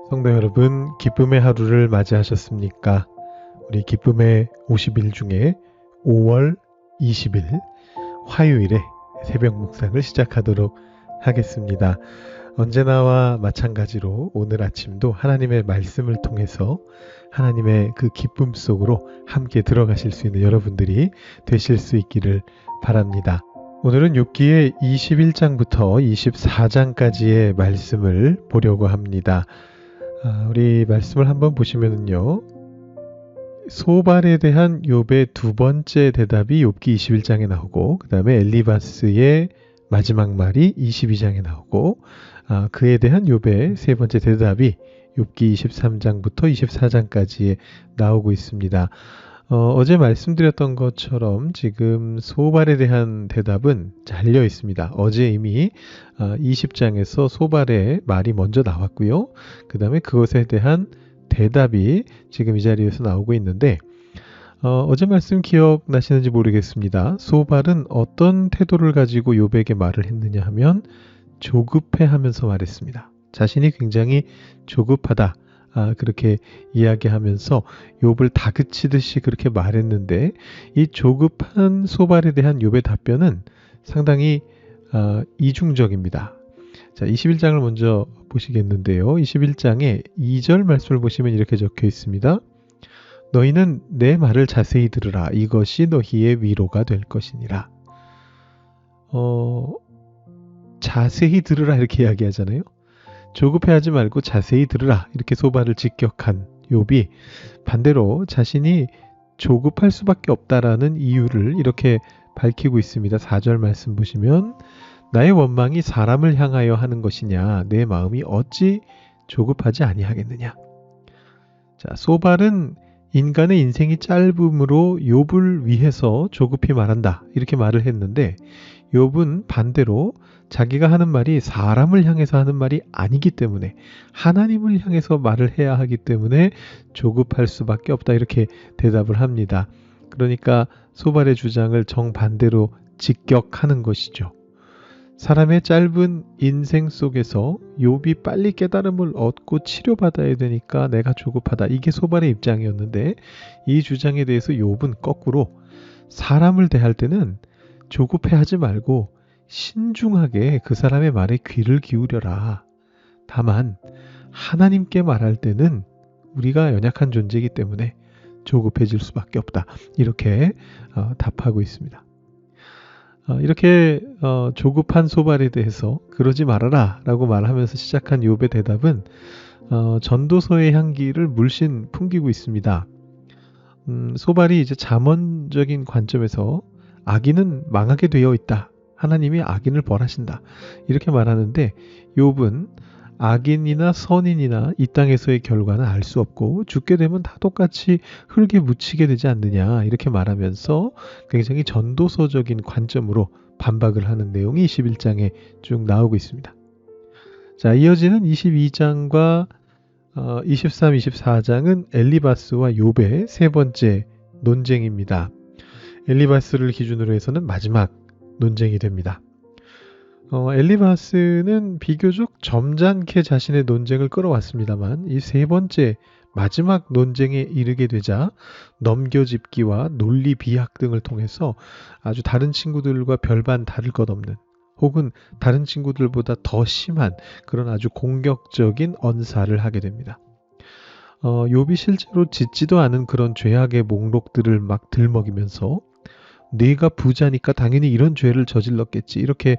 성도 여러분, 기쁨의 하루를 맞이하셨습니까? 우리 기쁨의 50일 중에 5월 20일 화요일에 새벽 묵상을 시작하도록 하겠습니다. 언제나와 마찬가지로 오늘 아침도 하나님의 말씀을 통해서 하나님의 그 기쁨 속으로 함께 들어가실 수 있는 여러분들이 되실 수 있기를 바랍니다. 오늘은 욥기의 21장부터 24장까지의 말씀을 보려고 합니다. 우리 말씀을 한번 보시면요. 소발에 대한 욥의 두 번째 대답이 욥기 21장에 나오고 그 다음에 엘리바스의 마지막 말이 22장에 나오고 그에 대한 욥의 세 번째 대답이 욥기 23장부터 24장까지에 나오고 있습니다. 어제 말씀드렸던 것처럼 지금 소발에 대한 대답은 잘려 있습니다. 어제 이미 20장에서 소발의 말이 먼저 나왔고요. 그 다음에 그것에 대한 대답이 지금 이 자리에서 나오고 있는데 어제 말씀 기억나시는지 모르겠습니다. 소발은 어떤 태도를 가지고 욥에게 말을 했느냐 하면 조급해하면서 말했습니다. 자신이 굉장히 조급하다. 그렇게 이야기하면서 욥을 다그치듯이 그렇게 말했는데 이 조급한 소발에 대한 욥의 답변은 상당히 이중적입니다. 자, 21장을 먼저 보시겠는데요. 21장의 2절 말씀을 보시면 이렇게 적혀 있습니다. 너희는 내 말을 자세히 들으라. 이것이 너희의 위로가 될 것이니라. 자세히 들으라 이렇게 이야기하잖아요. 조급해하지 말고 자세히 들으라 이렇게 소발을 직격한 욥이 반대로 자신이 조급할 수밖에 없다라는 이유를 이렇게 밝히고 있습니다. 4절 말씀 보시면 나의 원망이 사람을 향하여 하는 것이냐 내 마음이 어찌 조급하지 아니하겠느냐. 자, 소발은 인간의 인생이 짧음으로 욥을 위해서 조급히 말한다 이렇게 말을 했는데 욥은 반대로 자기가 하는 말이 사람을 향해서 하는 말이 아니기 때문에 하나님을 향해서 말을 해야 하기 때문에 조급할 수밖에 없다 이렇게 대답을 합니다. 그러니까 소발의 주장을 정반대로 직격하는 것이죠. 사람의 짧은 인생 속에서 욥이 빨리 깨달음을 얻고 치료받아야 되니까 내가 조급하다. 이게 소발의 입장이었는데 이 주장에 대해서 욥은 거꾸로 사람을 대할 때는 조급해하지 말고 신중하게 그 사람의 말에 귀를 기울여라. 다만 하나님께 말할 때는 우리가 연약한 존재이기 때문에 조급해질 수밖에 없다. 이렇게 답하고 있습니다. 이렇게 조급한 소발에 대해서 그러지 말아라 라고 말하면서 시작한 욥의 대답은 전도서의 향기를 물씬 풍기고 있습니다. 소발이 이제 잠언적인 관점에서 악인은 망하게 되어 있다. 하나님이 악인을 벌하신다. 이렇게 말하는데 욥은 악인이나 선인이나 이 땅에서의 결과는 알 수 없고 죽게 되면 다 똑같이 흙에 묻히게 되지 않느냐 이렇게 말하면서 굉장히 전도서적인 관점으로 반박을 하는 내용이 21장에 쭉 나오고 있습니다. 자, 이어지는 22장과 23, 24장은 엘리바스와 욥의 세 번째 논쟁입니다. 엘리바스를 기준으로 해서는 마지막 논쟁이 됩니다. 엘리바스는 비교적 점잖게 자신의 논쟁을 끌어왔습니다만 이 세 번째 마지막 논쟁에 이르게 되자 넘겨짚기와 논리 비약 등을 통해서 아주 다른 친구들과 별반 다를 것 없는 혹은 다른 친구들보다 더 심한 그런 아주 공격적인 언사를 하게 됩니다. 욥이 실제로 짓지도 않은 그런 죄악의 목록들을 막 들먹이면서 네가 부자니까 당연히 이런 죄를 저질렀겠지 이렇게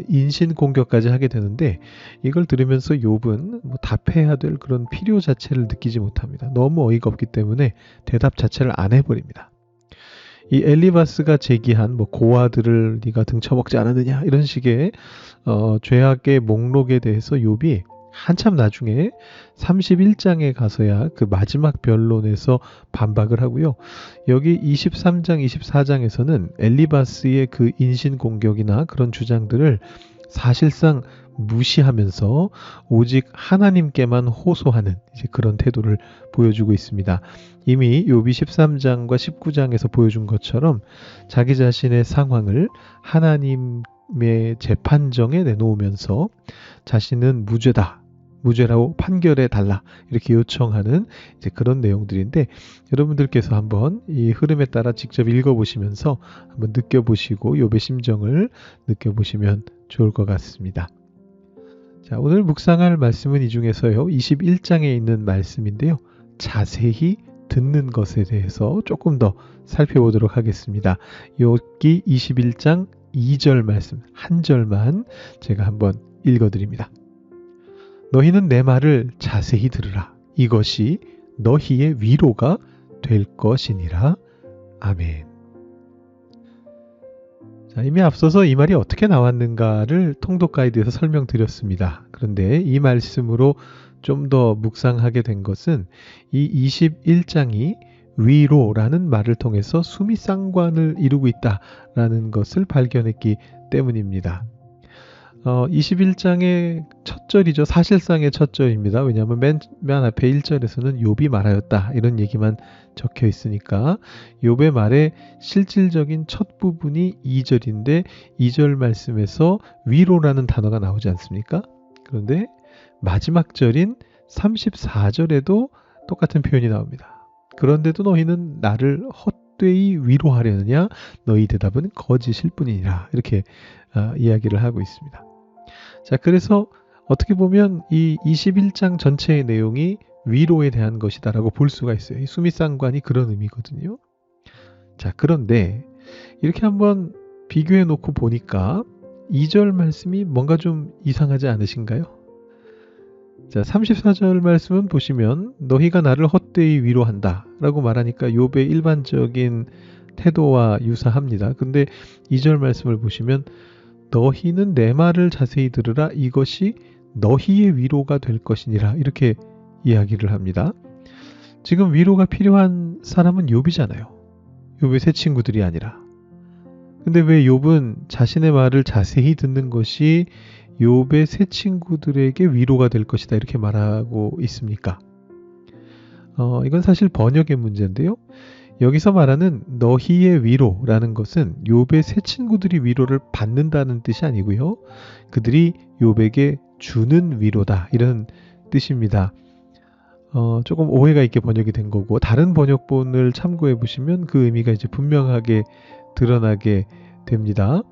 인신공격까지 하게 되는데 이걸 들으면서 욥은 뭐 답해야 될 그런 필요 자체를 느끼지 못합니다. 너무 어이가 없기 때문에 대답 자체를 안 해버립니다. 이 엘리바스가 제기한 뭐 고아들을 네가 등쳐먹지 않았느냐 이런 식의 죄악의 목록에 대해서 욥이 한참 나중에 31장에 가서야 그 마지막 변론에서 반박을 하고요. 여기 23장, 24장에서는 엘리바스의 그 인신공격이나 그런 주장들을 사실상 무시하면서 오직 하나님께만 호소하는 이제 그런 태도를 보여주고 있습니다. 이미 욥이 13장과 19장에서 보여준 것처럼 자기 자신의 상황을 하나님의 재판정에 내놓으면서 자신은 무죄다. 무죄라고 판결해 달라 이렇게 요청하는 이제 그런 내용들인데 여러분들께서 한번 이 흐름에 따라 직접 읽어보시면서 한번 느껴보시고 욥의 심정을 느껴보시면 좋을 것 같습니다. 자, 오늘 묵상할 말씀은 이 중에서요 21장에 있는 말씀인데요. 자세히 듣는 것에 대해서 조금 더 살펴보도록 하겠습니다. 욥기 21장 2절 말씀 한 절만 제가 한번 읽어드립니다. 너희는 내 말을 자세히 들으라. 이것이 너희의 위로가 될 것이니라. 아멘. 자, 이미 앞서서 이 말이 어떻게 나왔는가를 통독 가이드에서 설명드렸습니다. 그런데 이 말씀으로 좀 더 묵상하게 된 것은 이 21장이 위로라는 말을 통해서 수미상관을 이루고 있다라는 것을 발견했기 때문입니다. 21장의 첫 절이죠. 사실상의 첫 절입니다. 왜냐하면 맨 앞에 1절에서는 욥이 말하였다 이런 얘기만 적혀 있으니까 욥의 말의 실질적인 첫 부분이 2절인데 2절 말씀에서 위로라는 단어가 나오지 않습니까? 그런데 마지막 절인 34절에도 똑같은 표현이 나옵니다. 그런데도 너희는 나를 헛되이 위로하려느냐? 너희 대답은 거짓일 뿐이니라. 이렇게 이야기를 하고 있습니다. 자, 그래서 어떻게 보면 이 21장 전체의 내용이 위로에 대한 것이다라고 볼 수가 있어요. 이 수미상관이 그런 의미거든요. 자, 그런데 이렇게 한번 비교해 놓고 보니까 2절 말씀이 뭔가 좀 이상하지 않으신가요? 자, 34절 말씀은 보시면 너희가 나를 헛되이 위로한다 라고 말하니까 욥의 일반적인 태도와 유사합니다. 근데 2절 말씀을 보시면 너희는 내 말을 자세히 들으라. 이것이 너희의 위로가 될 것이니라. 이렇게 이야기를 합니다. 지금 위로가 필요한 사람은 욥이잖아요. 욥의 세 친구들이 아니라. 근데 왜 욥은 자신의 말을 자세히 듣는 것이 욥의 세 친구들에게 위로가 될 것이다 이렇게 말하고 있습니까? 이건 사실 번역의 문제인데요. 여기서 말하는 너희의 위로라는 것은 욥의 세 친구들이 위로를 받는다는 뜻이 아니고요. 그들이 욥에게 주는 위로다 이런 뜻입니다. 조금 오해가 있게 번역이 된 거고 다른 번역본을 참고해 보시면 그 의미가 이제 분명하게 드러나게 됩니다.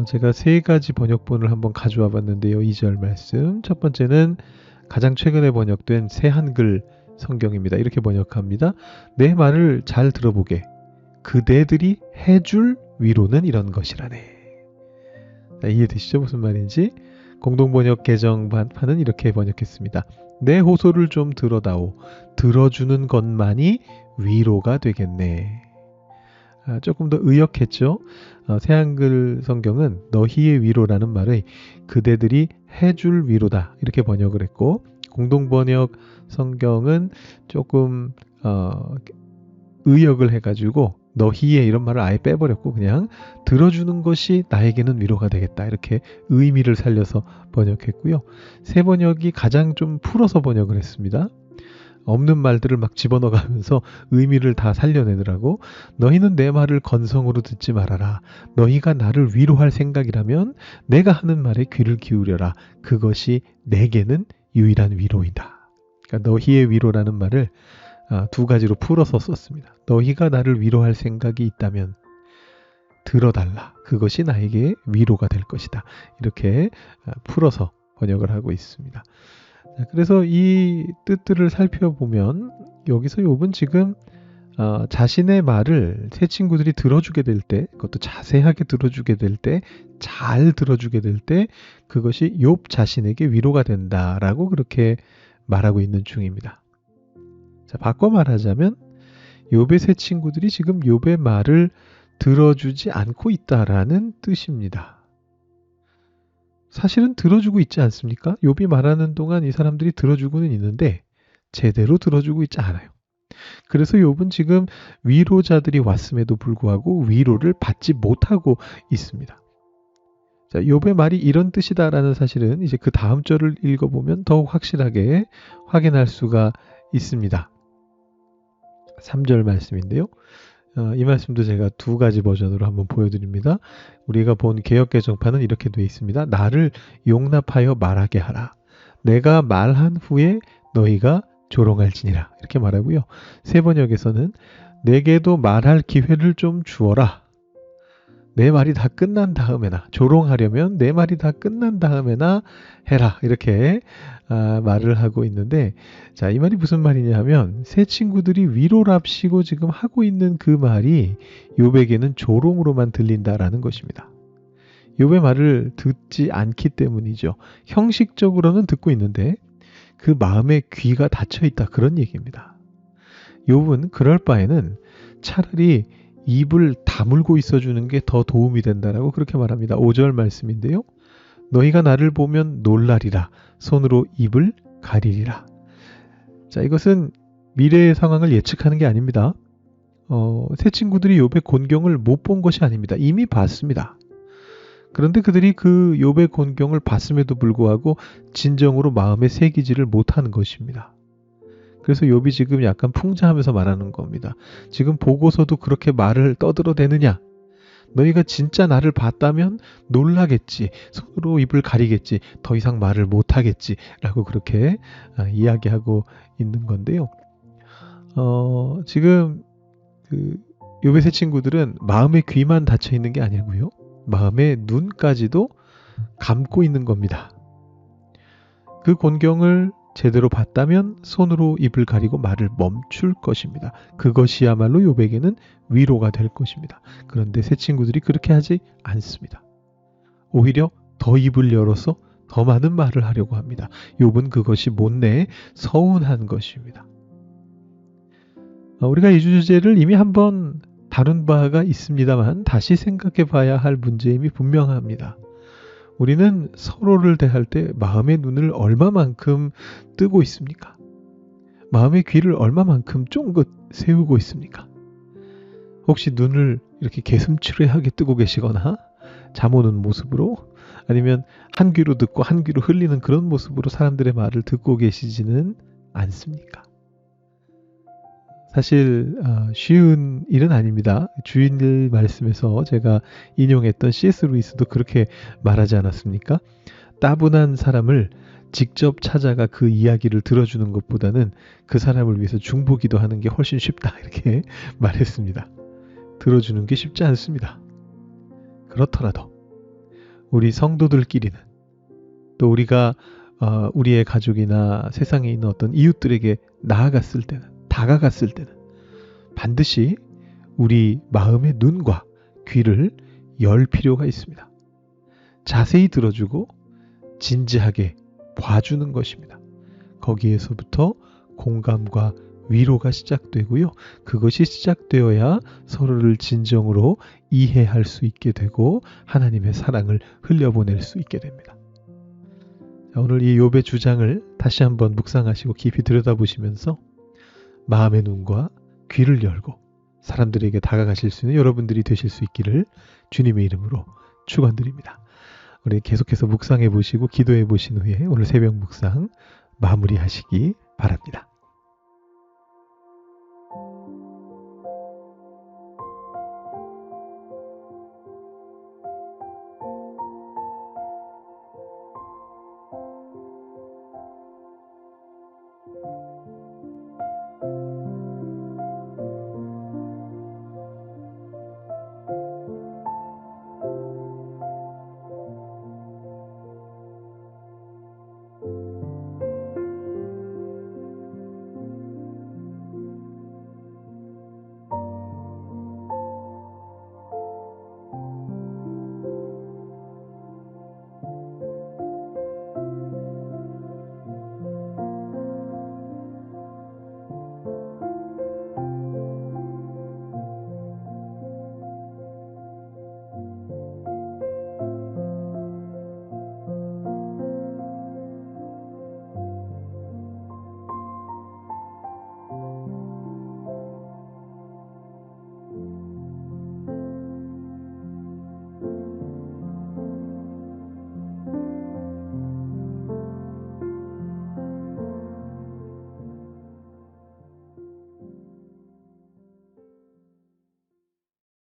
제가 세 가지 번역본을 한번 가져와 봤는데요. 2절 말씀. 첫 번째는 가장 최근에 번역된 새 한글 성경입니다. 이렇게 번역합니다. 내 말을 잘 들어보게. 그대들이 해줄 위로는 이런 것이라네. 이해되시죠? 무슨 말인지? 공동번역 개정판은 이렇게 번역했습니다. 내 호소를 좀 들어다오. 들어주는 것만이 위로가 되겠네. 조금 더 의역했죠. 새한글 성경은 너희의 위로라는 말의 그대들이 해줄 위로다 이렇게 번역을 했고 공동번역 성경은 조금 의역을 해가지고 너희의 이런 말을 아예 빼버렸고 그냥 들어주는 것이 나에게는 위로가 되겠다 이렇게 의미를 살려서 번역했고요. 새 번역이 가장 좀 풀어서 번역을 했습니다. 없는 말들을 막 집어넣어가면서 의미를 다 살려내더라고. 너희는 내 말을 건성으로 듣지 말아라. 너희가 나를 위로할 생각이라면 내가 하는 말에 귀를 기울여라. 그것이 내게는 유일한 위로이다. 그러니까 너희의 위로라는 말을 두 가지로 풀어서 썼습니다. 너희가 나를 위로할 생각이 있다면 들어달라. 그것이 나에게 위로가 될 것이다. 이렇게 풀어서 번역을 하고 있습니다. 그래서 이 뜻들을 살펴보면 여기서 욥은 지금 자신의 말을 세 친구들이 들어주게 될 때, 그것도 자세하게 들어주게 될 때, 잘 들어주게 될 때 그것이 욥 자신에게 위로가 된다라고 그렇게 말하고 있는 중입니다. 자, 바꿔 말하자면 욥의 세 친구들이 지금 욥의 말을 들어주지 않고 있다라는 뜻입니다. 사실은 들어주고 있지 않습니까? 욥이 말하는 동안 이 사람들이 들어주고는 있는데 제대로 들어주고 있지 않아요. 그래서 욥은 지금 위로자들이 왔음에도 불구하고 위로를 받지 못하고 있습니다. 자, 욥의 말이 이런 뜻이다라는 사실은 이제 그 다음 절을 읽어보면 더욱 확실하게 확인할 수가 있습니다. 3절 말씀인데요. 이 말씀도 제가 두 가지 버전으로 한번 보여드립니다. 우리가 본 개역개정판은 이렇게 되어 있습니다. 나를 용납하여 말하게 하라. 내가 말한 후에 너희가 조롱할지니라 이렇게 말하고요. 새 번역에서는 내게도 말할 기회를 좀 주어라. 내 말이 다 끝난 다음에나 조롱하려면 내 말이 다 끝난 다음에나 해라 이렇게 말을 하고 있는데 자, 이 말이 무슨 말이냐 하면 새 친구들이 위로랍시고 지금 하고 있는 그 말이 욥에게는 조롱으로만 들린다라는 것입니다. 욥의 말을 듣지 않기 때문이죠. 형식적으로는 듣고 있는데 그 마음의 귀가 닫혀 있다 그런 얘기입니다. 욥은 그럴 바에는 차라리 입을 다물고 있어주는 게 더 도움이 된다라고 그렇게 말합니다. 5절 말씀인데요. 너희가 나를 보면 놀라리라. 손으로 입을 가리리라. 자, 이것은 미래의 상황을 예측하는 게 아닙니다. 새 친구들이 욥의 곤경을 못 본 것이 아닙니다. 이미 봤습니다. 그런데 그들이 그 욥의 곤경을 봤음에도 불구하고 진정으로 마음에 새기지를 못하는 것입니다. 그래서 욥이 지금 약간 풍자하면서 말하는 겁니다. 지금 보고서도 그렇게 말을 떠들어대느냐? 너희가 진짜 나를 봤다면 놀라겠지. 손으로 입을 가리겠지. 더 이상 말을 못하겠지. 라고 그렇게 이야기하고 있는 건데요. 지금 그 욥의 새 친구들은 마음의 귀만 닫혀 있는 게 아니고요. 마음의 눈까지도 감고 있는 겁니다. 그 곤경을 제대로 봤다면 손으로 입을 가리고 말을 멈출 것입니다. 그것이야말로 욥에게는 위로가 될 것입니다. 그런데 새 친구들이 그렇게 하지 않습니다. 오히려 더 입을 열어서 더 많은 말을 하려고 합니다. 욥은 그것이 못내 서운한 것입니다. 우리가 이 주제를 이미 한번 다룬 바가 있습니다만 다시 생각해 봐야 할 문제임이 분명합니다. 우리는 서로를 대할 때 마음의 눈을 얼마만큼 뜨고 있습니까? 마음의 귀를 얼마만큼 쫑긋 세우고 있습니까? 혹시 눈을 이렇게 개슴츠레하게 뜨고 계시거나 잠 오는 모습으로 아니면 한 귀로 듣고 한 귀로 흘리는 그런 모습으로 사람들의 말을 듣고 계시지는 않습니까? 사실 쉬운 일은 아닙니다. 주일 말씀에서 제가 인용했던 C.S. 루이스도 그렇게 말하지 않았습니까? 따분한 사람을 직접 찾아가 그 이야기를 들어주는 것보다는 그 사람을 위해서 중보기도 하는 게 훨씬 쉽다 이렇게 말했습니다. 들어주는 게 쉽지 않습니다. 그렇더라도 우리 성도들끼리는 또 우리가 우리의 가족이나 세상에 있는 어떤 이웃들에게 나아갔을 때는 다가갔을 때는 반드시 우리 마음의 눈과 귀를 열 필요가 있습니다. 자세히 들어주고 진지하게 봐주는 것입니다. 거기에서부터 공감과 위로가 시작되고요. 그것이 시작되어야 서로를 진정으로 이해할 수 있게 되고 하나님의 사랑을 흘려보낼 수 있게 됩니다. 오늘 이 욥의 주장을 다시 한번 묵상하시고 깊이 들여다보시면서 마음의 눈과 귀를 열고 사람들에게 다가가실 수 있는 여러분들이 되실 수 있기를 주님의 이름으로 축원드립니다. 우리 계속해서 묵상해 보시고 기도해 보신 후에 오늘 새벽 묵상 마무리하시기 바랍니다.